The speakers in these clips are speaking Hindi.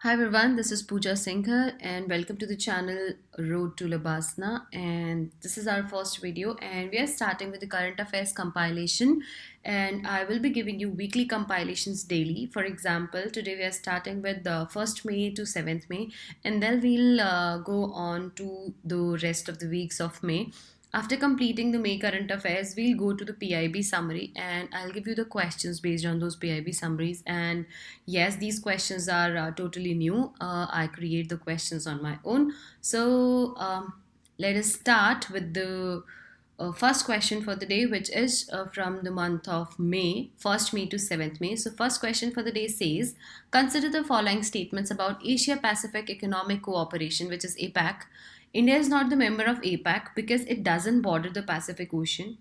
Hi everyone, this is Pooja Singhar and welcome to the channel Road to Labasna, and this is our first video and we are starting with the current affairs compilation, and I will be giving you weekly compilations daily. For example, today we are starting with the 1st May to 7th May, and then we'll go on to the rest of the weeks of May. After completing the May current affairs, we'll go to the PIB summary and I'll give you the questions based on those PIB summaries. And yes, these questions are totally new. I create the questions on my own. So let us start with the first question for the day, which is from the month of May, 1st May to 7th May. So, first question for the day says, consider the following statements about Asia Pacific Economic Cooperation, which is APAC. India is not the member of APAC because it doesn't border the Pacific Ocean.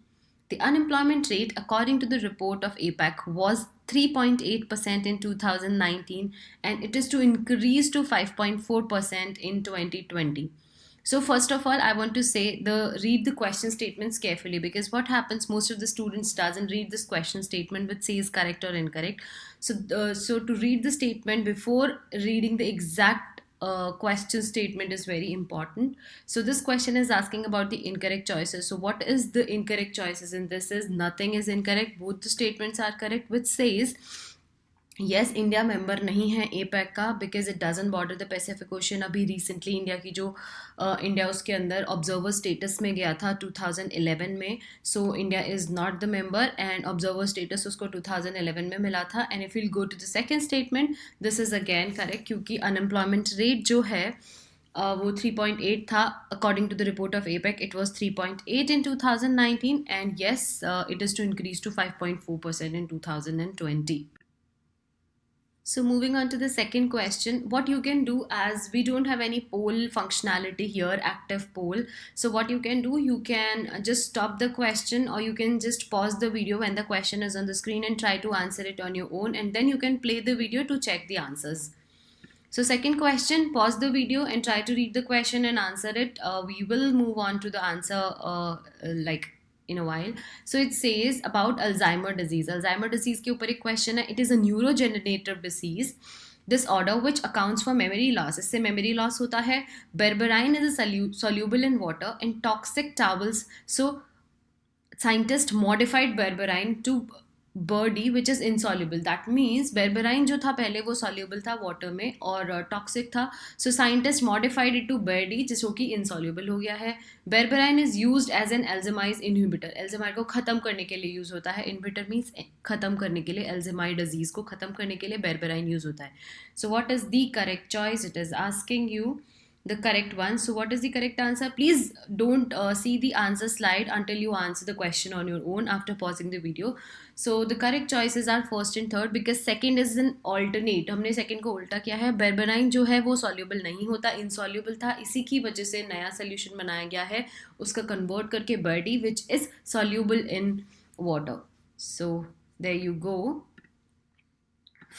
The unemployment rate, according to the report of APAC, was 3.8% in 2019 and it is to increase to 5.4% in 2020. So first of all, I want to say the read the question statements carefully, because what happens, most of the students doesn't read this question statement which says correct or incorrect. So to read the statement before reading the exact question statement is very important. So this question is asking about the incorrect choices. So what is the incorrect choices in this is nothing is incorrect. Both the statements are correct, which says yes, India member नहीं है एपैक का because it doesn't border the Pacific ocean. अभी रिसेंटली इंडिया की जो इंडिया उसके अंदर ऑब्जर्वर स्टेटस में गया था 2011 में. So India is not the member and observer status उसको 2011 में मिला था. And if will go to the second statement, this is again correct, क्योंकि अनएम्प्लॉयमेंट रेट जो है वो 3.8 था. According to the report of APEC it was 3.8 in 2019 and yes, it is to increase to 5.4% in 2020. So moving on to the second question, what you can do, as we don't have any poll functionality here, active poll. So what you can do, you can just stop the question or you can just pause the video when the question is on the screen and try to answer it on your own, and then you can play the video to check the answers. So second question, pause the video and try to read the question and answer it. We will move on to the answer like in a while. So it says about Alzheimer disease. Alzheimer disease के ऊपर एक question है. It is a neurodegenerative disease disorder which accounts for memory loss. इससे memory loss होता है. Berberine is a soluble in water and toxic towels. So scientists modified berberine to बर्डी which is insoluble. That means berberine जो था पहले वो सॉल्यूबल था वाटर में और टॉक्सिक था. So scientist modified it to बर्डी जिसको कि इनसॉल्यूबल हो गया है. Berberine is use as an Alzheimer's inhibitor. Alzheimer's को ख़त्म करने के लिए यूज़ होता है. इनहिबिटर मीन्स ख़त्म करने के लिए, एल्जेमाइड डिजीज़ को ख़त्म करने के लिए बेरबेराइन यूज़ होता है. So what is the correct choice? It is asking you the correct one. So what is the correct answer? Please don't see the answer slide until you answer the question on your own after pausing the video. So the correct choices are first and third because second is an alternate. हमने second को उल्टा किया है. बेरबेराइन जो है वो soluble नहीं होता, insoluble था. इसी की वजह से नया solution बनाया गया है उसका convert करके birdie which is soluble in water. So there you go.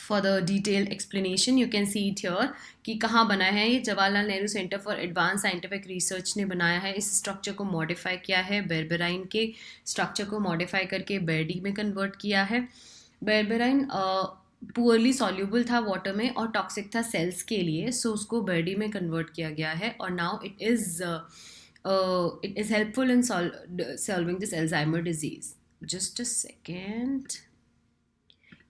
For the detailed explanation you can see it here कि कहाँ बना है ये. Jawaharlal Nehru centre for advance scientific research ने बनाया है. इस स्ट्रक्चर को मॉडिफाई किया है, बेरबेराइन के स्ट्रक्चर को मॉडिफाई करके बेरडी में कन्वर्ट किया है. बेरबेराइन पुअरली सॉल्यूबल था वाटर में और टॉक्सिक था सेल्स के लिए, सो उसको बेरडी में कन्वर्ट किया गया है और now it is helpful in solving this Alzheimer disease. Just a second.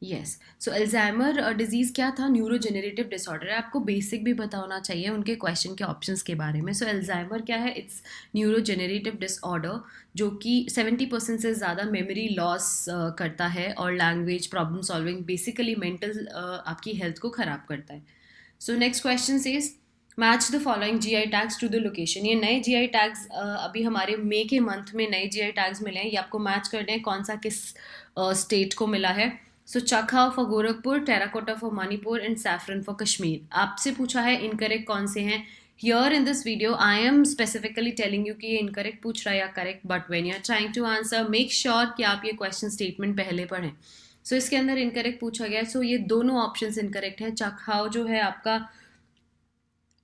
Yes, so Alzheimer disease क्या था? न्यूरोजेनरेटिव डिसऑर्डर है. आपको बेसिक भी पता होना चाहिए उनके क्वेश्चन के ऑप्शंस के बारे में. सो अल्जाइमर क्या है? इट्स न्यूरोजेनरेटिव डिसऑर्डर जो कि 70% से ज़्यादा मेमोरी लॉस करता है और language problem solving, basically mental आपकी हेल्थ को ख़राब करता है. So next question says match the following G I tags to the location. ये नए जी आई टैग्स अभी हमारे मई के मंथ में नए जी आई टैग्स मिले हैं. ये आपको मैच करने हैं कौन सा किस स्टेट को मिला है. सो चखा for Gorakhpur, terracotta for Manipur and saffron for Kashmir. आपसे पूछा है इनकरेक्ट कौन से हैं. Here in this video I am specifically telling you कि ये इनकरेक्ट पूछ रहा है या correct, but when you are trying to answer make sure कि आप ये क्वेश्चन स्टेटमेंट पहले पढ़ें. सो इसके अंदर इनकरेक्ट पूछा गया है. सो ये दोनों ऑप्शंस इनकरेक्ट हैं. चखाओ जो है आपका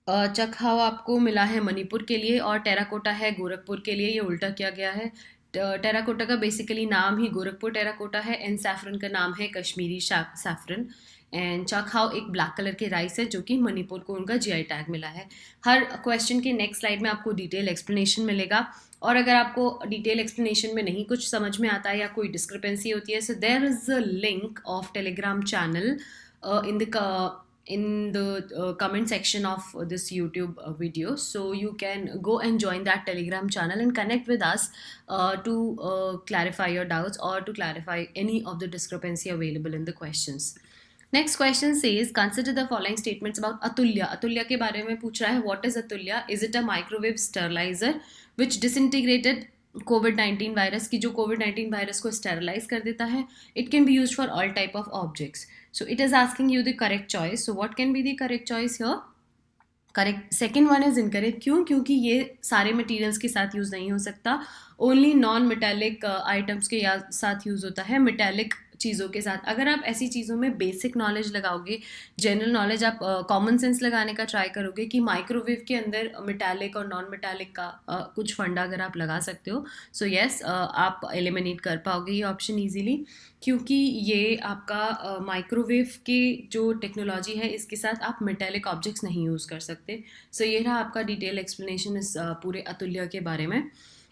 चखाओ आपको मिला है मणिपुर के लिए और टेराकोटा है गोरखपुर के लिए. ये उल्टा किया गया है. टेराकोटा का बेसिकली नाम ही गोरखपुर टेराकोटा है एंड सैफरन का नाम है कश्मीरी सैफरन. एंड चाखाओ एक ब्लैक कलर के राइस है जो कि मणिपुर को उनका जीआई टैग मिला है। हर क्वेश्चन के नेक्स्ट स्लाइड में आपको डिटेल एक्सप्लेनेशन मिलेगा, और अगर आपको डिटेल एक्सप्लेनेशन में नहीं कुछ समझ में आता है या कोई डिस्क्रिपेंसी होती है, so there is a link of Telegram channel in the comment section of this YouTube video, so you can go and join that Telegram channel and connect with us to clarify your doubts or to clarify any of the discrepancy available in the questions. Next question says, consider the following statements about Atulya. Atulya के बारे में पूछ रहा है, what is Atulya? Is it a microwave sterilizer which disintegrated COVID-19 virus की, जो COVID-19 वायरस को स्टेरलाइज कर देता है. It can be use for all type of objects. So it is asking you the correct choice. So what can be the correct choice here? Correct second one is incorrect. क्यों? क्योंकि ये सारे मटेरियल्स के साथ यूज नहीं हो सकता. ओनली नॉन मेटेलिक आइटम्स के साथ यूज होता है. मेटेलिक चीज़ों के साथ, अगर आप ऐसी चीज़ों में बेसिक नॉलेज लगाओगे, जनरल नॉलेज, आप कॉमन सेंस लगाने का ट्राई करोगे कि माइक्रोवेव के अंदर मेटालिक और नॉन मेटालिक का कुछ फंडा अगर आप लगा सकते हो, सो येस आप एलिमिनेट कर पाओगे ये ऑप्शन ईजीली, क्योंकि ये आपका माइक्रोवेव की जो टेक्नोलॉजी है इसके साथ आप मेटालिक ऑब्जेक्ट्स नहीं यूज़ कर सकते. सो ये रहा आपका डिटेल एक्सप्लेनेशन इस पूरे अतुल्य के बारे में.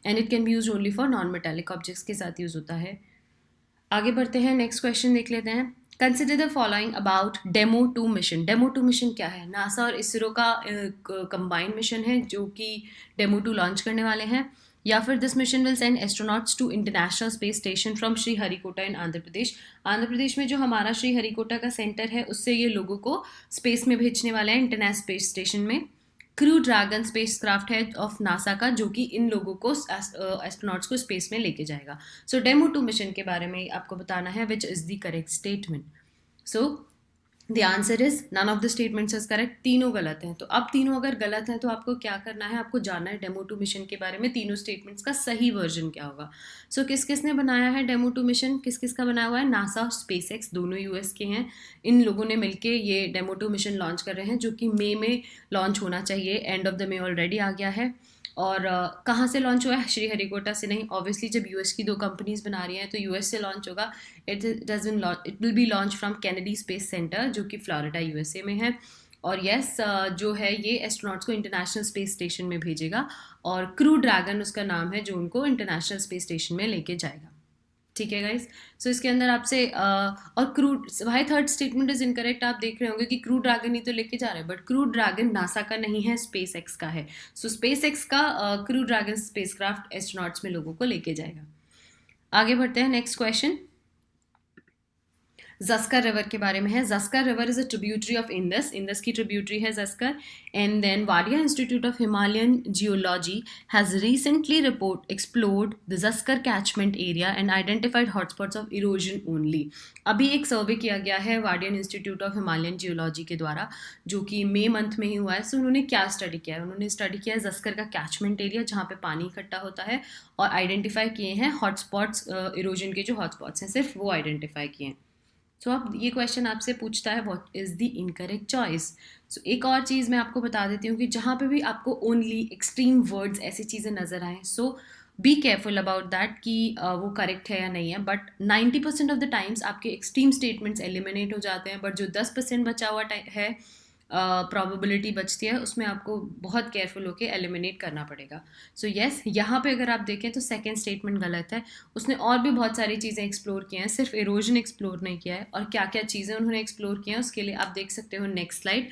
And it can be use only for non metallic objects के साथ यूज़ होता है. आगे बढ़ते हैं, नेक्स्ट क्वेश्चन देख लेते हैं. Consider the following about demo 2 mission. Demo 2 mission क्या है? नासा और इसरो का कंबाइंड मिशन है जो कि डेमो 2 लॉन्च करने वाले हैं. या फिर this mission will send astronauts to International Space Station from Sriharikota in Andhra Pradesh. Andhra Pradesh में जो हमारा श्रीहरिकोटा का सेंटर है उससे ये लोगों को स्पेस में भेजने वाला है, इंटरनेशनल स्पेस स्टेशन में. क्रू ड्रैगन स्पेस क्राफ्ट है ऑफ नासा का, जो कि इन लोगों को एस्ट्रोनॉट्स को स्पेस में लेके जाएगा. सो डेमो 2 मिशन के बारे में आपको बताना है which is the correct statement. So the answer is none of the statements is correct. तीनों गलत हैं. तो अब तीनों अगर गलत हैं तो आपको क्या करना है? आपको जानना है डेमो 2 मिशन के बारे में, तीनों स्टेटमेंट्स का सही वर्जन क्या होगा. सो किस किस ने बनाया है डेमो 2 मिशन? किस किस का बनाया हुआ है? नासा और स्पेस एक्स, दोनों यूएस के हैं. इन लोगों ने मिलके ये डेमो 2 मिशन लॉन्च कर रहे हैं जो कि मई में लॉन्च होना चाहिए. End of the May already आ गया है. और कहाँ से लॉन्च हुआ है? श्रीहरिकोटा से नहीं. ऑब्वियसली जब यूएस की 2 कंपनीज बना रही हैं तो यूएस से लॉन्च होगा. It will be launch from Kennedy space centre जो कि फ्लोरिडा यूएसए में है. और येस जो है ये एस्ट्रोनॉट्स को इंटरनेशनल स्पेस स्टेशन में भेजेगा, और क्रू ड्रैगन उसका नाम है जो उनको इंटरनेशनल स्पेस स्टेशन में लेके जाएगा. ठीक है गाइस. सो इसके अंदर आपसे और क्रू, भाई थर्ड स्टेटमेंट इज इनकरेक्ट. आप देख रहे होंगे कि क्रू ड्रैगन ही तो लेके जा रहे हैं, बट क्रू ड्रैगन नासा का नहीं है, स्पेस एक्स का है. सो स्पेस एक्स का क्रू ड्रैगन स्पेसक्राफ्ट एस्ट्रोनॉट्स में लोगों को लेके जाएगा. आगे बढ़ते हैं, नेक्स्ट क्वेश्चन जस्कर रिवर के बारे में है. Zanskar river is a tributary of Indus. Indus की ट्रिब्यूटरी है Zanskar. And then Wadia Institute of Himalayan Geology has recently explored the Zanskar catchment area and identified hotspots of erosion only. अभी एक सर्वे किया गया है Wadia Institute of Himalayan Geology के द्वारा, जो कि मई मंथ में ही हुआ है. सो उन्होंने क्या स्टडी किया है? उन्होंने स्टडी किया है जस्कर का कैचमेंट एरिया जहाँ पे पानी इकट्ठा होता है, और आइडेंटिफाई किए हैं हॉटस्पॉट्स, इरोजन के जो हॉटस्पॉट्स हैं सिर्फ वो आइडेंटिफाई किए हैं. सो अब ये क्वेश्चन आपसे पूछता है what is the incorrect choice. So एक और चीज़ मैं आपको बता देती हूँ कि जहाँ पे भी आपको ओनली एक्सट्रीम वर्ड्स ऐसी चीज़ें नज़र आएँ, सो बी केयरफुल अबाउट दैट कि वो करेक्ट है या नहीं है. बट 90% ऑफ द टाइम्स आपके एक्सट्रीम स्टेटमेंट्स एलिमिनेट हो जाते हैं, बट जो 10% बचा हुआ है प्रोबेबिलिटी बचती है, उसमें आपको बहुत केयरफुल होकर एलिमिनेट करना पड़ेगा. सो येस, यहाँ पे अगर आप देखें तो सेकंड स्टेटमेंट गलत है. उसने और भी बहुत सारी चीज़ें एक्सप्लोर की हैं, सिर्फ इरोजन एक्सप्लोर नहीं किया है. और क्या क्या चीज़ें उन्होंने एक्सप्लोर की हैं उसके लिए आप देख सकते हो नेक्स्ट स्लाइड,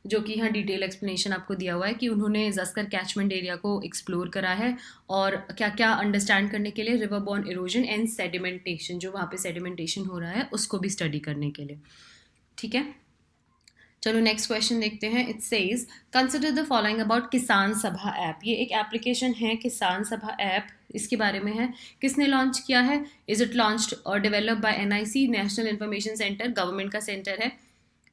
जो कि यहाँ डिटेल एक्सप्लेनेशन आपको दिया हुआ है कि उन्होंने जस्कर कैचमेंट एरिया को एक्सप्लोर करा है, और क्या क्या अंडरस्टैंड करने के लिए river born erosion and sedimentation, जो वहाँ पे सेडिमेंटेशन हो रहा है उसको भी स्टडी करने के लिए. ठीक है, चलो नेक्स्ट क्वेश्चन देखते हैं. It says consider the following about किसान सभा ऐप. ये एक एप्लीकेशन है किसान सभा ऐप, इसके बारे में है. किसने लॉन्च किया है? इज इट लॉन्च्ड और developed by NIC, national information centre, government का सेंटर है.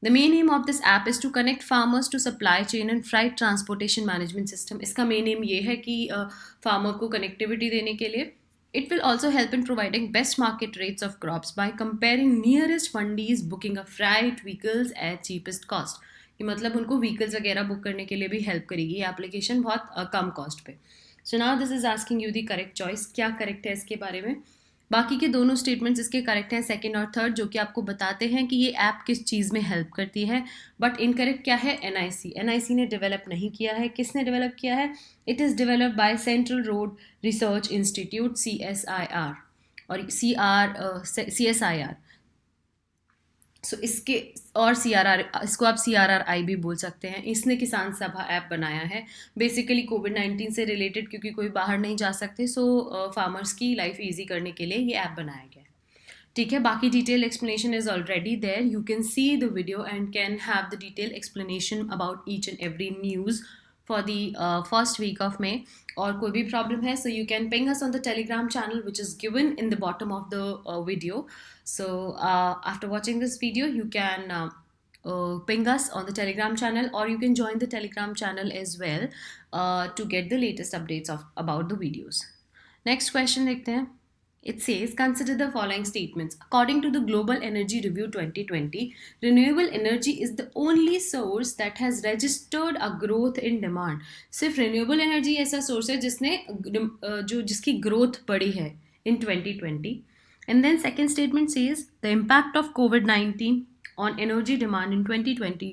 The main aim of this app is to connect farmers to supply chain and freight transportation management system. इसका मेन एम ये है कि फार्मर को कनेक्टिविटी देने के लिए. It will also help in providing best market rates of crops by comparing nearest mandis, booking of freight vehicles at cheapest cost. कि मतलब उनको व्हीकल्स वगैरह बुक करने के लिए भी हेल्प करेगी ये एप्लीकेशन बहुत कम कॉस्ट पे. So now this is asking you the correct choice. क्या करेक्ट है इसके बारे में? बाकी के दोनों स्टेटमेंट्स इसके करेक्ट हैं, सेकंड और थर्ड, जो कि आपको बताते हैं कि ये ऐप किस चीज़ में हेल्प करती है। बट इनकरेक्ट क्या है? एनआईसी ने डेवलप नहीं किया है। किसने डेवलप किया है? It is developed by central road research institute, CSIR, और CSIR। सो इसके और CRR, इसको आप CRRI भी बोल सकते हैं। इसने किसान सभा ऐप बनाया है, बेसिकली कोविड-19 से रिलेटेड, क्योंकि कोई बाहर नहीं जा सकते, सो फार्मर्स की लाइफ ईजी करने के लिए ये ऐप बनाया गया है। ठीक है, बाकी detail explanation is already there, you can see the video and can have the detail explanation about each and every news for the first week of May. और कोई भी प्रॉब्लम है, so you can ping us on the Telegram channel which is given in the bottom of the video. So after watching this video, you can ping us on the Telegram channel, or you can join the Telegram channel as well to get the latest updates about the videos. Next question लिखते हैं. It says, consider the following statements. According to the Global Energy Review 2020, renewable energy is the only source that has registered a growth in demand. सिर्फ renewable energy ऐसा source है जिसने जिसकी growth बढ़ी है in 2020. And then second statement says, the impact of COVID-19 on energy demand in 2020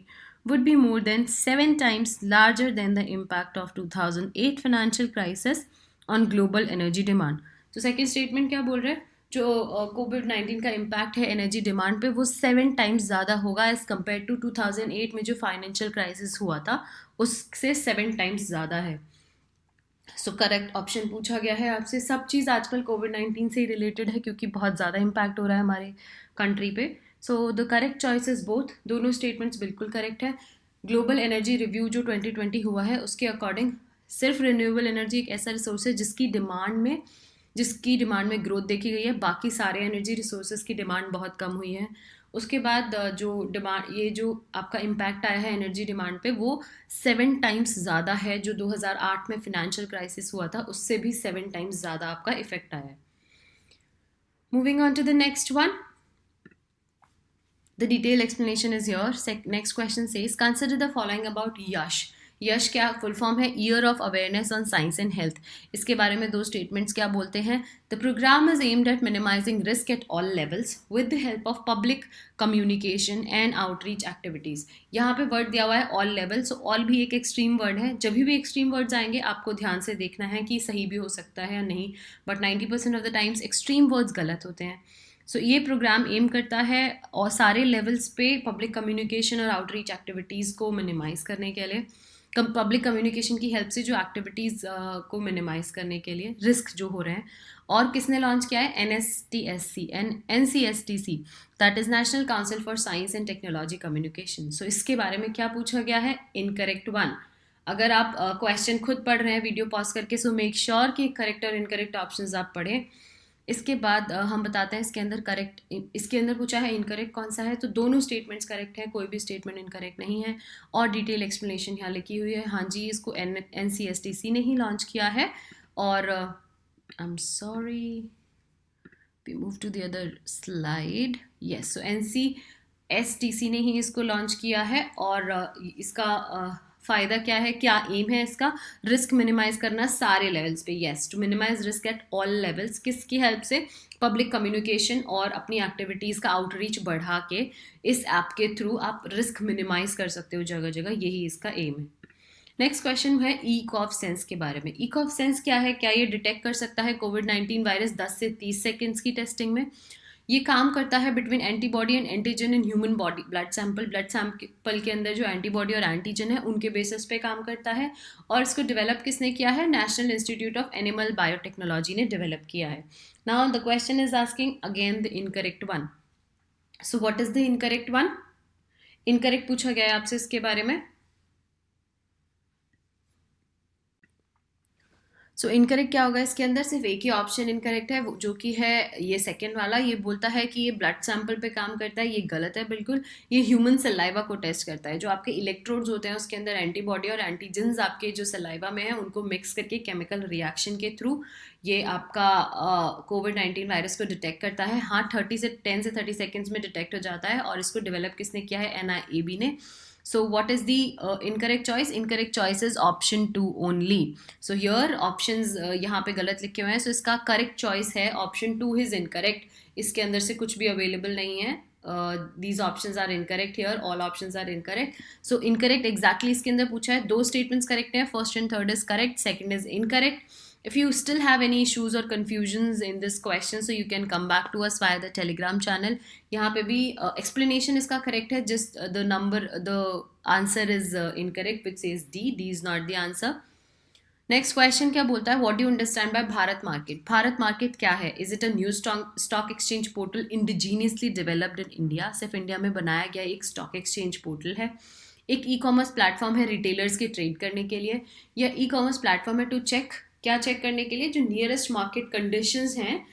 would be more than 7 times larger than the impact of 2008 financial crisis on global energy demand. तो सेकेंड स्टेटमेंट क्या बोल रहे हैं? जो कोविड-19 का इम्पैक्ट है एनर्जी डिमांड पे, वो 7 टाइम्स ज़्यादा होगा एज़ कम्पेयर टू 2008 में जो फाइनेंशियल क्राइसिस हुआ था, उससे 7 टाइम्स ज़्यादा है. सो करेक्ट ऑप्शन पूछा गया है आपसे. सब चीज़ आजकल कोविड-19 से ही रिलेटेड है, क्योंकि बहुत ज़्यादा इम्पैक्ट हो रहा है हमारे कंट्री पे. So the correct choice is both. दोनों स्टेटमेंट्स बिल्कुल करेक्ट है. ग्लोबल एनर्जी रिव्यू जो 2020 हुआ है, उसके अकॉर्डिंग सिर्फ रिन्यूएबल एनर्जी एक ऐसा रिसोर्स है जिसकी डिमांड में ग्रोथ देखी गई है. बाकी सारे एनर्जी रिसोर्सेज की डिमांड बहुत कम हुई है. उसके बाद ये जो आपका इम्पैक्ट आया है एनर्जी डिमांड पे, वो 7 टाइम्स ज़्यादा है. जो 2008 में फिनेंशियल क्राइसिस हुआ था, उससे भी 7 टाइम्स ज़्यादा आपका इफेक्ट आया है. Moving on to the next one. The detailed explanation is here. Next question says, consider the following about YASH. YASH क्या फुल फॉर्म है? Year of awareness on science and health. इसके बारे में दो स्टेटमेंट्स क्या बोलते हैं? The programme is aimed at minimizing risk at all levels with the help of public communication and outreach activities. यहाँ पे वर्ड दिया हुआ है ऑल लेवल. सो ऑल भी एक एक्सट्रीम वर्ड है. जब भी एक्सट्रीम वर्ड्स आएंगे आपको ध्यान से देखना है कि सही भी हो सकता है या नहीं, but 90% of the times extreme words गलत होते हैं. सो ये प्रोग्राम एम करता है और सारे लेवल्स पे पब्लिक कम्युनिकेशन और आउटरीच एक्टिविटीज़ को मिनिमाइज़ करने के लिए, पब्लिक कम्युनिकेशन की हेल्प से जो एक्टिविटीज़ को मिनिमाइज़ करने के लिए, रिस्क जो हो रहे हैं. और किसने लॉन्च किया है? NCSTC, that is National Council for Science and Technology Communication. So इसके बारे में क्या पूछा गया है? Incorrect one. अगर आप क्वेश्चन खुद पढ़ रहे हैं वीडियो पॉज करके, सो मेक श्योर कि करेक्ट और इनकरेक्ट ऑप्शंस आप पढ़ें. इसके बाद हम बताते हैं इसके अंदर पूछा है इनकरेक्ट कौन सा है. तो दोनों स्टेटमेंट्स करेक्ट हैं, कोई भी स्टेटमेंट इनकरेक्ट नहीं है. और डिटेल एक्सप्लेनेशन यहाँ लिखी हुई है. हाँ जी, इसको NCSTC ने ही लॉन्च किया है. और I am sorry, we move to the other slide. Yes, so NCSTC ने ही इसको लॉन्च किया है. और इसका फ़ायदा क्या है, क्या एम है इसका? रिस्क मिनिमाइज़ करना सारे लेवल्स पे. Yes, to minimize risk at all levels. किसकी हेल्प से? पब्लिक कम्युनिकेशन और अपनी एक्टिविटीज़ का आउटरीच बढ़ा के इस ऐप के थ्रू आप रिस्क मिनिमाइज़ कर सकते हो जगह जगह. यही इसका एम है. नेक्स्ट क्वेश्चन है ECOV-सेंस के बारे में. ECOV-सेंस क्या है? क्या ये डिटेक्ट कर सकता है कोविड-19 वायरस 10 से 30 सेकेंड्स की टेस्टिंग में? ये काम करता है between antibody and antigen in human body. Blood sample के अंदर जो एंटीबॉडी और एंटीजन है उनके बेसिस पे काम करता है. और इसको डेवलप किसने किया है? National institute of animal biotechnology ने डेवलप किया है. Now the question is asking again the incorrect one. So what is the incorrect one? Incorrect पूछा गया है आपसे इसके बारे में. सो इनकरेक्ट क्या होगा इसके अंदर? सिर्फ एक ही ऑप्शन इनकरेक्ट है, जो कि है ये सेकंड वाला. ये बोलता है कि ये ब्लड सैंपल पे काम करता है. ये गलत है बिल्कुल. ये ह्यूमन सलाइवा को टेस्ट करता है. जो आपके इलेक्ट्रोड्स होते हैं उसके अंदर एंटीबॉडी और एंटीजेंस आपके जो सलाइवा में है उनको मिक्स करके केमिकल रिएक्शन के थ्रू ये आपका कोविड-19 वायरस को डिटेक्ट करता है. हाँ, 10 से 30 सेकेंड्स में डिटेक्ट हो जाता है. और इसको डेवलप किसने किया है? NIAB ने. So what is the incorrect choice? Incorrect choice is option 2 only. So here options यहाँ पे गलत लिखे हुए हैं, so इसका correct choice है option 2 is incorrect. इसके अंदर से कुछ भी available नहीं है. These options are incorrect here. All options are incorrect. So incorrect exactly इसके अंदर पूछा है, दो statements correct हैं. First and third is correct. Second is incorrect. If you still have any issues or confusions in this question, so you can come back to us via the Telegram channel. यहाँ पे भी explanation इसका correct है, just the answer is incorrect, which says D. D is not the answer. Next question क्या बोलता है, what do you understand by Bharat market? Bharat market क्या है? Is it a new stock exchange portal indigenously developed in India? सिर्फ इंडिया में बनाया गया एक स्टॉक एक्सचेंज पोर्टल है. एक ई कॉमर्स प्लेटफॉर्म है रिटेलर्स के ट्रेड करने के लिए, या ई कॉमर्स प्लेटफॉर्म है टू चेक, क्या चेक करने के लिए? जो नियरेस्ट मार्केट कंडीशंस हैं.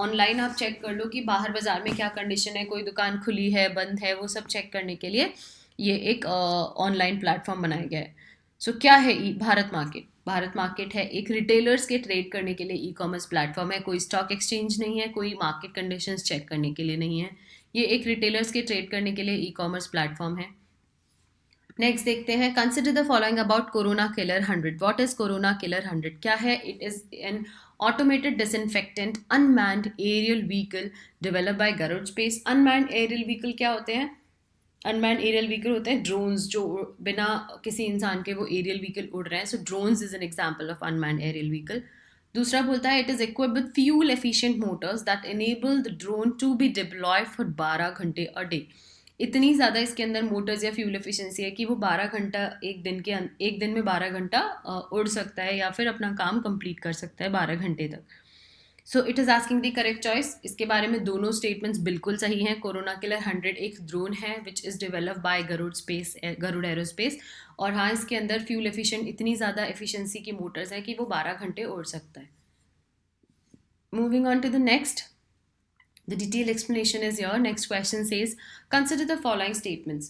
ऑनलाइन आप चेक कर लो कि बाहर बाजार में क्या कंडीशन है, कोई दुकान खुली है बंद है, वो सब चेक करने के लिए ये एक ऑनलाइन प्लेटफॉर्म बनाया गया है. सो क्या है भारत मार्केट? भारत मार्केट है एक रिटेलर्स के ट्रेड करने के लिए ई कॉमर्स प्लेटफॉर्म है. कोई स्टॉक एक्सचेंज नहीं है, कोई मार्केट कंडीशंस चेक करने के लिए नहीं है. ये एक रिटेलर्स के ट्रेड करने के लिए ई कॉमर्स प्लेटफॉर्म है. नेक्स्ट देखते हैं, consider the following about corona killer 100. What is corona killer 100? क्या है? It is an automated disinfectant unmanned aerial vehicle develop by Garuda space. Unmanned aerial vehicle क्या होते हैं? अनमैन्ड एरियल व्हीकल होते हैं ड्रोन्स, जो बिना किसी इंसान के वो एरियल व्हीकल उड़ रहे हैं. So drones is an example of unmanned aerial vehicle. दूसरा बोलता है, it is equipped with fuel efficient motors that enable the drone to be deployed for 12 घंटे अ डे. इतनी ज़्यादा इसके अंदर मोटर्स या फ्यूल एफिशिएंसी है कि वो 12 घंटा एक दिन में 12 घंटा उड़ सकता है या फिर अपना काम कंप्लीट कर सकता है 12 घंटे तक. So it is asking the correct choice. इसके बारे में दोनों स्टेटमेंट्स बिल्कुल सही हैं. कोरोना किलर 100 एक ड्रोन है which is develop by Garuda aerospace. और हाँ, इसके अंदर फ्यूल एफिशिएंट इतनी ज़्यादा एफिशिएंसी की मोटर्स हैं कि वो 12 घंटे उड़ सकता है. Moving on to the next. The detailed explanation is here. Next question says, consider the following statements.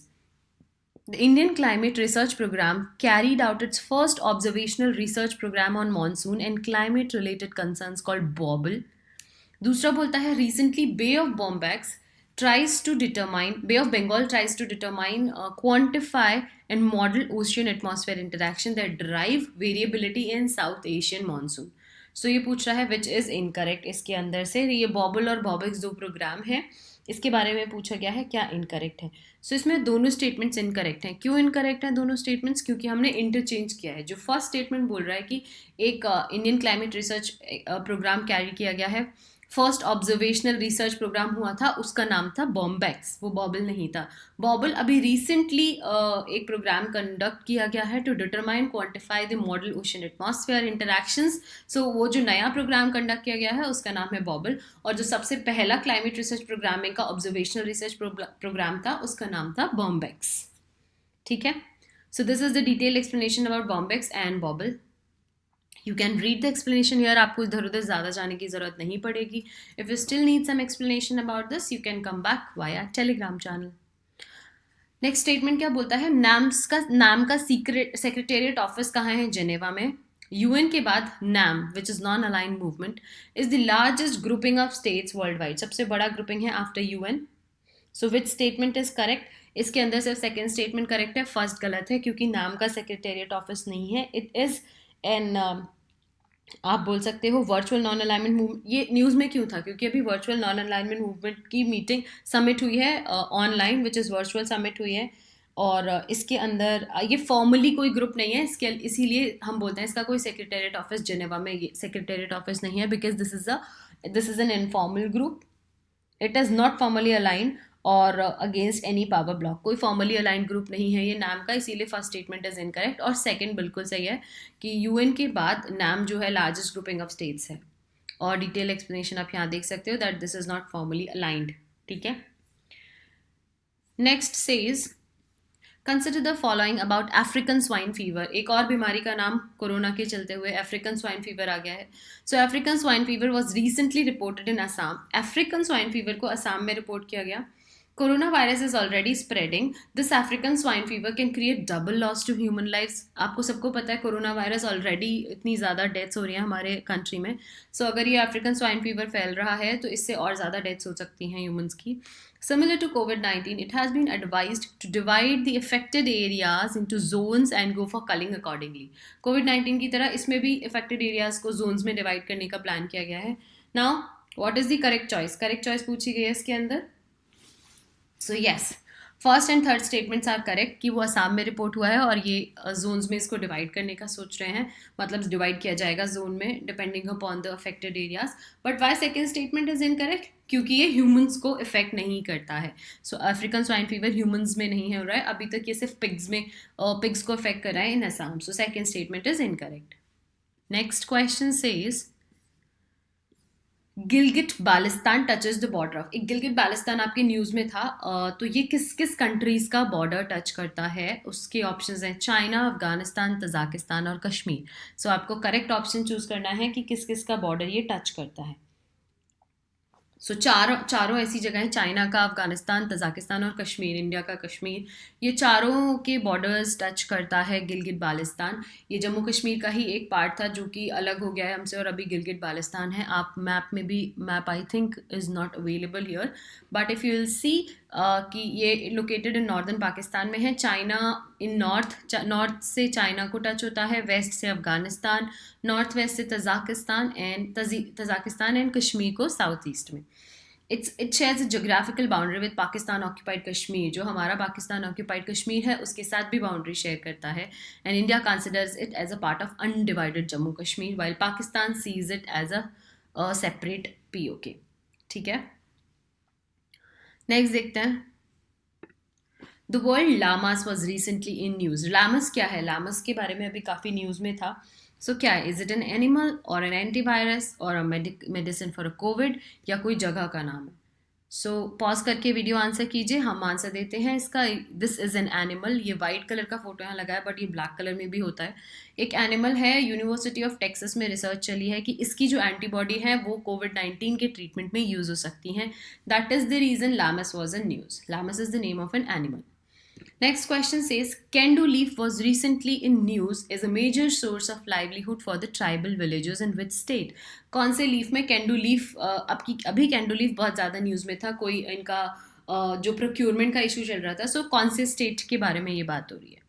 The Indian Climate Research Program carried out its first observational research program on monsoon and climate related concerns called BOBBLE. दूसरा बोलता है, recently Bay of Bengal tries to determine, quantify and model ocean atmosphere interaction that drive variability in South Asian monsoon. सो ये पूछ रहा है विच इज़ इनकरेक्ट. इसके अंदर से ये बॉबल और बॉबिक्स दो प्रोग्राम है, इसके बारे में पूछा गया है क्या इनकरेक्ट है. सो इसमें दोनों स्टेटमेंट्स इनकरेक्ट हैं. क्यों इनकरेक्ट हैं दोनों स्टेटमेंट्स? क्योंकि हमने इंटरचेंज किया है. जो फर्स्ट स्टेटमेंट बोल रहा है कि एक Indian climate research programme carry किया गया है, फर्स्ट ऑब्जर्वेशनल रिसर्च प्रोग्राम हुआ था, उसका नाम था बॉम्बैक्स, वो बॉबल नहीं था. बॉबल अभी रिसेंटली एक प्रोग्राम कंडक्ट किया गया है to determine quantify the model ocean atmosphere interactions. So वो जो नया प्रोग्राम कंडक्ट किया गया है उसका नाम है बॉबल, और जो सबसे पहला क्लाइमेट रिसर्च प्रोग्रामिंग का ऑब्जर्वेशनल रिसर्च प्रोग्राम था उसका नाम था बॉम्बैक्स. ठीक है. So this is the detail explanation about Bombax and बॉबल. You can read the explanation here. आपको इधर उधर ज़्यादा जाने की ज़रूरत नहीं पड़ेगी. If you still need some explanation about this, you can come back via Telegram channel. Next statement क्या बोलता है, नाम का सेक्रेटेरिएट ऑफिस कहाँ है? जेनेवा में. यूएन के बाद नाम which is non align movement is the largest grouping of states world wide. सबसे बड़ा ग्रुपिंग है after UN. So which statement is correct? इसके अंदर सिर्फ सेकेंड स्टेटमेंट करेक्ट है, फर्स्ट गलत है क्योंकि नाम का सेक्रेटेरिएट ऑफिस नहीं है. इट इज़ एन आप बोल सकते हो वर्चुअल नॉन अलाइनमेंट मूवमेंट. ये न्यूज़ में क्यों था? क्योंकि अभी वर्चुअल नॉन अलाइनमेंट मूवमेंट की मीटिंग समिट हुई है online, which is virtual summit हुई है. और इसके अंदर ये फॉर्मली कोई ग्रुप नहीं है, इसके इसीलिए हम बोलते हैं इसका कोई सेक्रेटेरिएट ऑफिस जेनेवा में ये सेक्रेटेरिएट ऑफिस नहीं है, because this is an informal group. It is not formally align और अगेंस्ट एनी पावर ब्लॉक. कोई फॉर्मली अलाइंड ग्रुप नहीं है ये नाम का, इसीलिए फर्स्ट स्टेटमेंट इज इनकरेक्ट. और सेकंड बिल्कुल सही है कि यूएन के बाद नाम जो है लार्जेस्ट ग्रुपिंग ऑफ स्टेट्स है. और डिटेल एक्सप्लेनेशन आप यहाँ देख सकते हो that this is not formally aligned. ठीक है. Next says, consider the following about African swine fever. एक और बीमारी का नाम कोरोना के चलते हुए अफ्रीकन स्वाइन फीवर आ गया है. So African swine fever was recently reported in Assam. African swine fever को असम में रिपोर्ट किया गया. Coronavirus is already spreading. This African swine fever can create double loss to human lives. आपको सबको पता है कोरोना वायरस ऑलरेडी इतनी ज़्यादा डेथ्स हो रही हैं हमारे कंट्री में. सो अगर ये अफ्रीकन स्वाइन फीवर फैल रहा है तो इससे और ज़्यादा डेथ्स हो सकती हैं ह्यूमंस की. Similar to COVID-19, it has been advised to divide the affected areas into zones and go for culling accordingly. COVID-19 की तरह इसमें भी affected areas को zones में divide करने का plan किया गया है. Now, what is the correct choice? Correct choice पूछी गई है इसके अंदर. So yes, first and third statements are correct कि वो असम में रिपोर्ट हुआ है और ये जोन्स में इसको डिवाइड करने का सोच रहे हैं, मतलब डिवाइड किया जाएगा जोन में depending upon the affected areas. But why second statement is incorrect? क्योंकि ये ह्यूमंस को इफेक्ट नहीं करता है. So African swine fever humans में नहीं हो रहा है अभी तक, ये सिर्फ पिग्स में पिग्स को इफेक्ट कर रहा है in Assam. So second statement is incorrect. Next question says Gilgit Baltistan touches the border of. एक गिलगिट बाल्टिस्तान आपके न्यूज़ में था, तो ये किस किस कंट्रीज़ का बॉर्डर टच करता है? उसके ऑप्शंस हैं चाइना, अफगानिस्तान, तजाकिस्तान और कश्मीर. सो आपको करेक्ट ऑप्शन चूज़ करना है कि किस किस का बॉर्डर ये टच करता है. सो चारों ऐसी जगह हैं, चाइना का, अफगानिस्तान, तजाकिस्तान और कश्मीर, इंडिया का कश्मीर. ये चारों के बॉर्डर्स टच करता है गिलगिट बाल्टिस्तान. ये जम्मू कश्मीर का ही एक पार्ट था जो कि अलग हो गया है हमसे और अभी गिलगिट बाल्टिस्तान है. आप मैप में भी, map I think is not available here, but if you will see कि ये लोकेटेड इन नॉर्दर्न पाकिस्तान में है. चाइना इन नॉर्थ से चाइना को टच होता है, वेस्ट से अफगानिस्तान, नॉर्थ वेस्ट से तजाकिस्तान एंड कश्मीर को साउथ ईस्ट में. It shares a geographical boundary with Pakistan occupied Kashmir. जो हमारा पाकिस्तान ऑक्यूपाइड कश्मीर है उसके साथ भी बाउंड्री शेयर करता है. And India considers it as a part of undivided Jammu Kashmir, while Pakistan sees it as a separate POK. ठीक है, नेक्स्ट देखते हैं. The world llamas was recently in news. Llamas क्या है? लामस के बारे में अभी काफ़ी न्यूज़ में था. सो क्या है? इज इट एन एनिमल और एन एंटीवायरस और a medicine for a Covid, या कोई जगह का नाम है? सो पॉज करके वीडियो आंसर कीजिए, हम आंसर देते हैं इसका. This is an animal. ये वाइट कलर का फोटो यहाँ लगा है बट ये ब्लैक कलर में भी होता है. एक एनिमल है, यूनिवर्सिटी ऑफ टेक्सास में रिसर्च चली है कि इसकी जो एंटीबॉडी है वो COVID-19 के ट्रीटमेंट में यूज़ हो सकती हैं. That is the reason llamas was in news. Llamas is the name of an animal. Next question says, Kendu leaf was recently in news as a major source of livelihood for the tribal villages in which state? कौन से लीफ में कैंडू लीफ, अभी कैंडू लीफ बहुत ज़्यादा न्यूज़ में था, कोई इनका जो प्रोक्योरमेंट का इशू चल रहा था. सो कौन से स्टेट के बारे में ये बात हो रही है?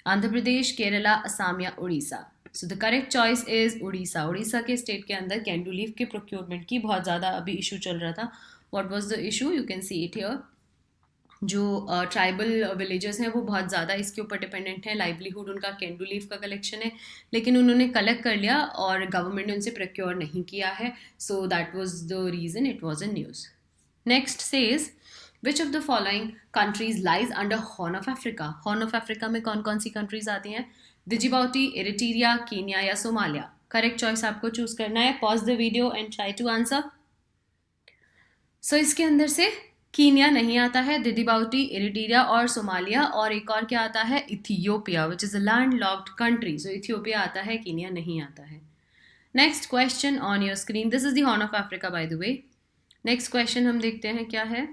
आंध्र प्रदेश, केरला, असम या Orissa. So the correct choice is Orissa. Orissa के स्टेट के अंदर कैंडू लीफ के प्रोक्योरमेंट की बहुत ज़्यादा अभी इशू चल रहा था. What was the issue? You can see it here. जो ट्राइबल विलेजेस हैं वो बहुत ज़्यादा इसके ऊपर डिपेंडेंट हैं. लाइवलीहुड उनका कैंडू लीफ का कलेक्शन है, लेकिन उन्होंने कलेक्ट कर लिया और गवर्नमेंट ने उनसे प्रोक्योर नहीं किया है. So that was the reason it was in news. Next says, which of the following countries lies under horn of Africa? Horn of Africa में कौन कौन सी कंट्रीज आती हैं? डिजिबाउटी, इरिट्रिया, कीनिया या सोमालिया. करेक्ट चॉइस आपको चूज करना है. Pause the video and try to answer. So इसके अंदर से कीनिया नहीं आता है, डिजिबाउटी, इरिट्रिया और सोमालिया, और एक और क्या आता है? Ethiopia, which is a landlocked country. So Ethiopia आता है, कीनिया नहीं आता है. Next question on your screen. This is the horn of Africa by the way. Next question हम देखते हैं क्या है.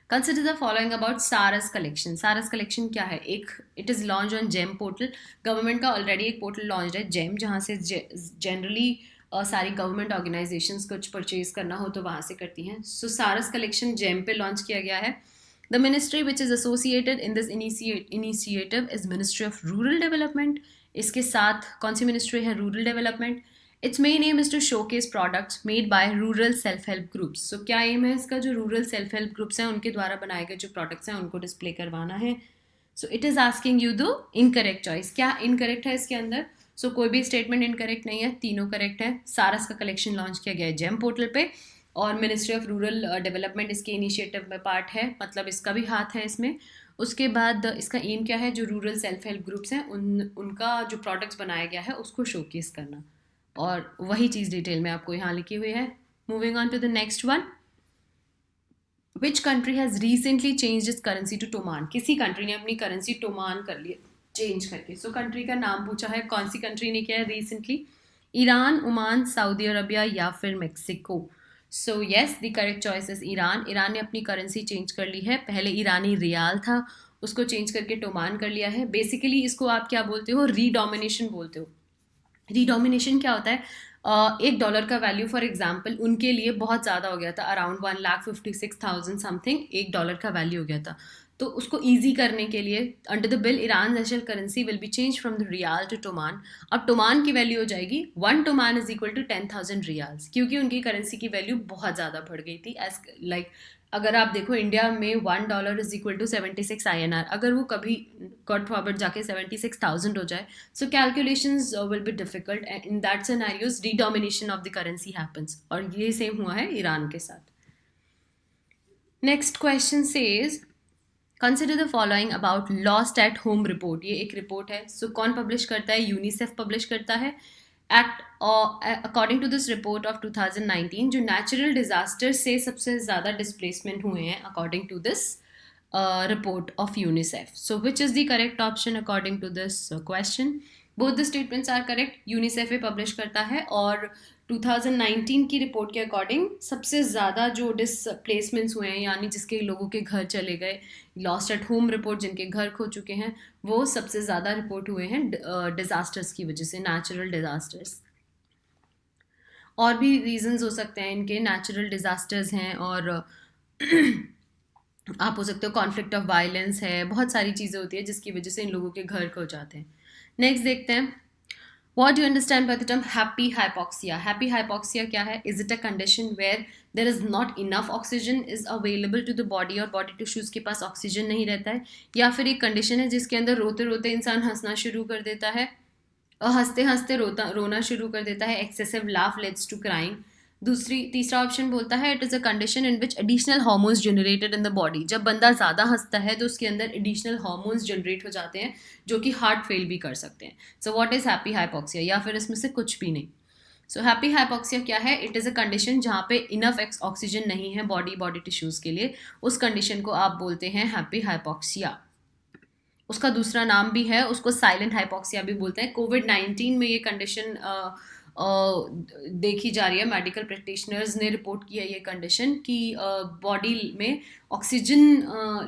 Consider the following about Saras collection. Saras collection क्या है? एक, it is launch on GeM portal. Government का ऑलरेडी एक पोर्टल लॉन्च है जेम, जहाँ से जनरली सारी गवर्नमेंट ऑर्गेनाइजेशंस कुछ परचेज करना हो तो वहाँ से करती हैं. सो सारस कलेक्शन जेम पे लॉन्च किया गया है. The ministry which is associated in this initiative is ministry of rural development. इसके साथ कौन सी मिनिस्ट्री है? Rural development. Its main aim is to showcase products made by rural self help groups. So क्या एम है इसका? जो रूरल सेल्फ हेल्प ग्रुप्स हैं उनके द्वारा बनाए गए जो प्रोडक्ट्स हैं उनको डिस्प्ले करवाना है. So it is asking you the incorrect choice. क्या इनकरेक्ट है इसके अंदर? सो कोई भी स्टेटमेंट इनकरेक्ट नहीं है, तीनों करेक्ट है. सारस का कलेक्शन लॉन्च किया गया है जेम पोर्टल पे और मिनिस्ट्री ऑफ रूरल डेवलपमेंट इसके इनिशिएटिव में पार्ट है, मतलब इसका भी हाथ है इसमें. उसके बाद इसका एम क्या है? जो रूरल सेल्फ हेल्प ग्रुप्स हैं उनका जो प्रोडक्ट्स बनाया गया है उसको शोकेस करना, और वही चीज़ डिटेल में आपको यहाँ लिखी हुई है. Moving on to the next one. Which country has recently change its currency to toman. किसी कंट्री ने अपनी करेंसी टोमान कर ली, चेंज करके. सो कंट्री का नाम पूछा है, कौन सी कंट्री ने किया है recently? Iran, Oman, Saudi Arabia या फिर Mexico. So yes, the correct choice is Iran. Iran ने अपनी करेंसी चेंज कर ली है. पहले ईरानी रियाल था, उसको चेंज करके टोमान कर लिया है. बेसिकली इसको आप क्या बोलते हो? रीडोमिनेशन बोलते हो. रीडोमिनेशन क्या होता है? $1 का वैल्यू फॉर एग्जाम्पल उनके लिए बहुत ज़्यादा हो गया था, अराउंड 1,56,000 समथिंग $1 का वैल्यू हो गया था. तो उसको ईजी करने के लिए under the bill Iran national currency will be change from the rial to toman. अब टोमान की वैल्यू हो जाएगी 1 toman is equal to 10,000 rials, क्योंकि उनकी करेंसी की वैल्यू बहुत ज़्यादा बढ़ गई थी. एज लाइक अगर आप देखो इंडिया में $1 इज इक्वल टू 76 INR, अगर वो कभी गॉड फॉरवर्ड जाके 76,000 हो जाए, so calculations will be difficult, and in that scenarios redomination of the currency happens, और ये सेम हुआ है ईरान के साथ. Next question says consider the following about lost at home report. ये एक रिपोर्ट है. सो कौन पब्लिश करता है? यूनिसेफ पब्लिश करता है. Act according to this report of 2019 जो नेचुरल डिजास्टर से सबसे ज़्यादा डिस्प्लेसमेंट हुए हैं according to this report of UNICEF. So which is the correct option according to this question? Both the statements are correct. UNICEF publish करता है और 2019 की रिपोर्ट के अकॉर्डिंग सबसे ज़्यादा जो डिसप्लेसमेंट्स हुए हैं, यानी जिसके लोगों के घर चले गए, लॉस्ट एट होम रिपोर्ट जिनके घर खो चुके हैं, वो सबसे ज़्यादा रिपोर्ट हुए हैं डिज़ास्टर्स की वजह से, नेचुरल डिज़ास्टर्स. और भी रीजंस हो सकते हैं इनके, नेचुरल डिज़ास्टर्स हैं और आप हो सकते हो कॉन्फ्लिक्ट ऑफ वायलेंस है, बहुत सारी चीज़ें होती है जिसकी वजह से इन लोगों के घर खो जाते हैं. नेक्स्ट देखते हैं, What do you understand by the term happy hypoxia? Happy hypoxia क्या है? Is it a condition where there is not enough oxygen is available to the body और body tissues के पास ऑक्सीजन नहीं रहता है, या फिर एक कंडीशन है जिसके अंदर रोते रोते इंसान हंसना शुरू कर देता है और हंसते हंसते रोना शुरू कर देता है, excessive laugh leads to crying. तीसरा ऑप्शन बोलता है it is a condition in which additional hormones generated in the body. जब बंदा ज़्यादा हंसता है तो उसके अंदर एडिशनल हार्मोन्स जनरेट हो जाते हैं जो कि हार्ट फेल भी कर सकते हैं. So what is happy hypoxia, या फिर इसमें से कुछ भी नहीं. सो हैप्पी हाइपोक्सिया क्या है? इट इज़ अ कंडीशन जहाँ पे इनफ ऑक्सीजन नहीं है बॉडी टिश्यूज़ के लिए, उस कंडीशन को आप बोलते हैं हैप्पी हाइपोक्सिया. उसका दूसरा नाम भी है, उसको साइलेंट हाइपोक्सिया भी बोलते हैं. कोविड-19 में ये कंडीशन देखी जा रही है. मेडिकल प्रैक्टिशनर्स ने रिपोर्ट किया ये कंडीशन कि बॉडी में ऑक्सीजन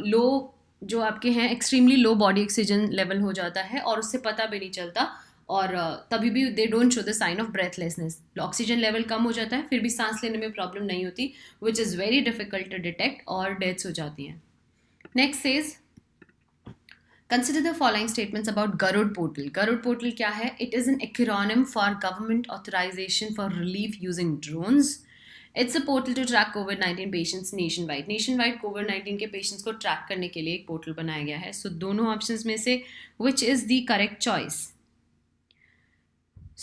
लो, जो आपके हैं extremely low body oxygen level हो जाता है और उससे पता भी नहीं चलता, और तभी भी they don't show the sign of breathlessness. Oxygen level कम हो जाता है फिर भी सांस लेने में प्रॉब्लम नहीं होती, which is very difficult to detect, और डेथ्स हो जाती हैं. Next says Consider the following statements about Garud Portal. Garud Portal क्या है? It is an acronym for Government Authorization for Relief Using Drones. It's a portal to track COVID-19 patients nationwide. Nationwide COVID-19 के patients को track करने के लिए एक portal बनाया गया है. So दोनों options में से which is the correct choice?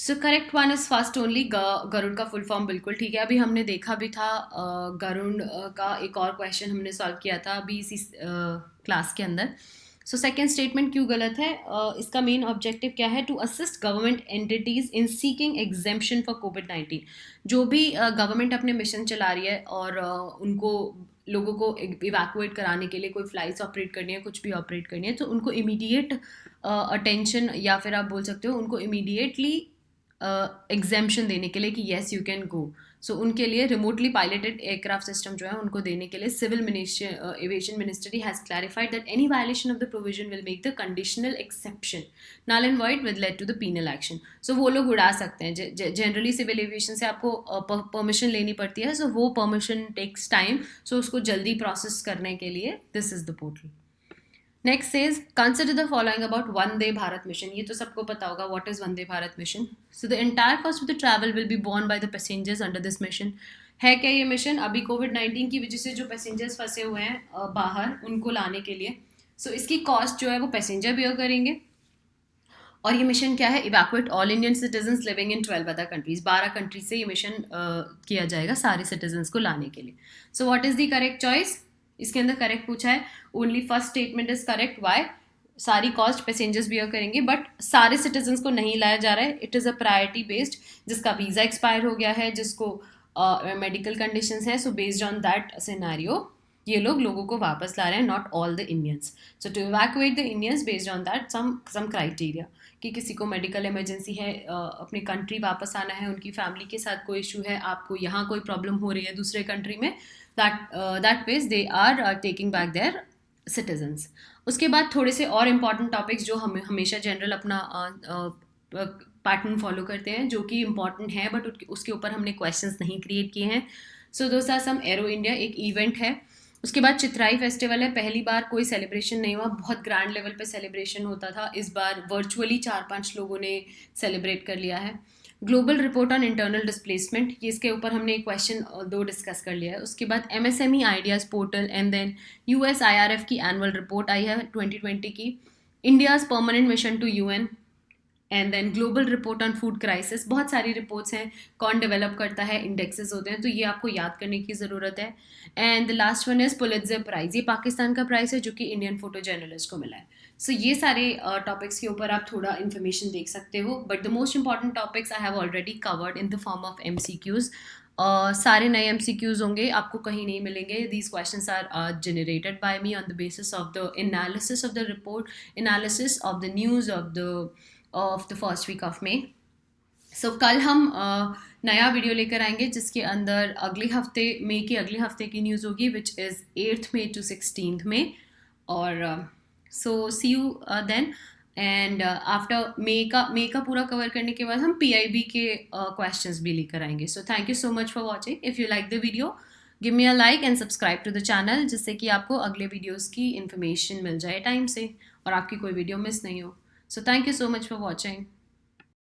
So correct one is first only. Garuda का फुल फॉर्म बिल्कुल ठीक है. अभी हमने देखा भी था गरुड़ का एक और क्वेश्चन हमने सॉल्व किया था अभी इसी क्लास के अंदर. सो सेकेंड स्टेटमेंट क्यों गलत है? इसका मेन ऑब्जेक्टिव क्या है? To assist government entities in seeking exemption for कोविड-19. जो भी गवर्नमेंट अपने मिशन चला रही है और उनको लोगों को इवैक्यूएट कराने के लिए कोई फ्लाइट्स ऑपरेट करनी है, कुछ भी ऑपरेट करनी है, तो उनको इमीडिएट अटेंशन या फिर आप बोल सकते हो उनको इमीडिएटली एग्जेम्पशन देने के लिए कि येस यू कैन गो. सो उनके लिए रिमोटली पायलटेड एयरक्राफ्ट सिस्टम जो है उनको देने के लिए civil aviation ministry has clarified that any violation of the provision will make the conditional exception null and void with lead to the penal action. So वो लोग उड़ा सकते हैं. जनरली सिविल एविएशन से आपको परमिशन लेनी पड़ती है, सो वो परमिशन टेक्स टाइम. सो उसको जल्दी प्रोसेस करने के लिए this is the portal. Next says consider the following about Vande Bharat mission. ये तो सबको पता होगा what is Vande Bharat mission. So the entire cost of the travel will be borne by the passengers under this mission. है क्या ये मिशन? अभी कोविड-19 की वजह से जो पैसेंजर्स फंसे हुए हैं बाहर, उनको लाने के लिए. सो इसकी कॉस्ट जो है वो पैसेंजर बियर करेंगे. और ये मिशन क्या है? Evacuate all Indian citizens living in 12 other countries. 12 countries से ये मिशन किया जाएगा सारे सिटीजन्स को लाने के लिए. So what is the correct choice? इसके अंदर करेक्ट पूछा है, only first statement is correct. Why? सारी कॉस्ट पैसेंजर्स बियर करेंगे, बट सारे सिटीजन्स को नहीं लाया जा रहा है. It is a priority based, जिसका वीज़ा एक्सपायर हो गया है, जिसको मेडिकल कंडीशंस है. So based on that scenario ये लोगों को वापस ला रहे हैं, not all the Indians. So to evacuate the Indians based on that some criteria, कि किसी को मेडिकल इमरजेंसी है, अपने कंट्री वापस आना है, उनकी फैमिली के साथ कोई इशू है, आपको यहाँ कोई प्रॉब्लम हो रही है दूसरे कंट्री में, that ways they are taking back their citizens. उसके बाद थोड़े से और इम्पॉर्टेंट टॉपिक्स जो हमें हमेशा जनरल अपना पैटर्न फॉलो करते हैं जो कि इम्पॉर्टेंट है, बट उसके ऊपर हमने क्वेश्चंस नहीं क्रिएट किए हैं. सो दोस्त सम एरो इंडिया एक इवेंट है. उसके बाद चित्राई फेस्टिवल है. पहली बार कोई सेलिब्रेशन नहीं हुआ, बहुत ग्रैंड लेवल पे सेलिब्रेशन होता था. इस बार वर्चुअली 4-5 लोगों ने सेलिब्रेट कर लिया है. Global report on internal displacement, ये इसके ऊपर हमने क्वेश्चन 2 डिस्कस कर लिया है. उसके बाद MSME ideas portal and then USIRF की एनुअल रिपोर्ट आई है 2020 की. India's permanent mission to UN and then global report on food crisis. बहुत सारी रिपोर्ट्स हैं, कौन डेवलप करता है, इंडेक्सेस होते हैं, तो ये आपको याद करने की ज़रूरत है. And the last one is Pulitzer prize. ये पाकिस्तान का प्राइज़ है जो कि इंडियन फोटो जर्नलिस्ट को मिला है. सो ये सारे टॉपिक्स के ऊपर आप थोड़ा इन्फॉर्मेशन देख सकते हो, but the most important topics I have already covered in the form of MCQs. सारे नए MCQs होंगे, आपको कहीं नहीं मिलेंगे. These questions are generated by me on the basis of the analysis of the report, analysis of the news of the first week of May. So कल हम नया वीडियो लेकर आएंगे जिसके अंदर अगले हफ्ते, मई के अगले हफ्ते की न्यूज़ होगी, which is 8th May to 16th May. और सो सी यू देन. एंड आफ्टर मे का पूरा कवर करने के बाद हम PIB के क्वेश्चंस भी लेकर आएंगे. So thank you so much for watching. If you like the video, give me a like and subscribe to the channel, जिससे कि आपको अगले वीडियोस की इन्फॉर्मेशन मिल जाए टाइम से और आपकी कोई वीडियो मिस नहीं हो. सो thank you so much for watching.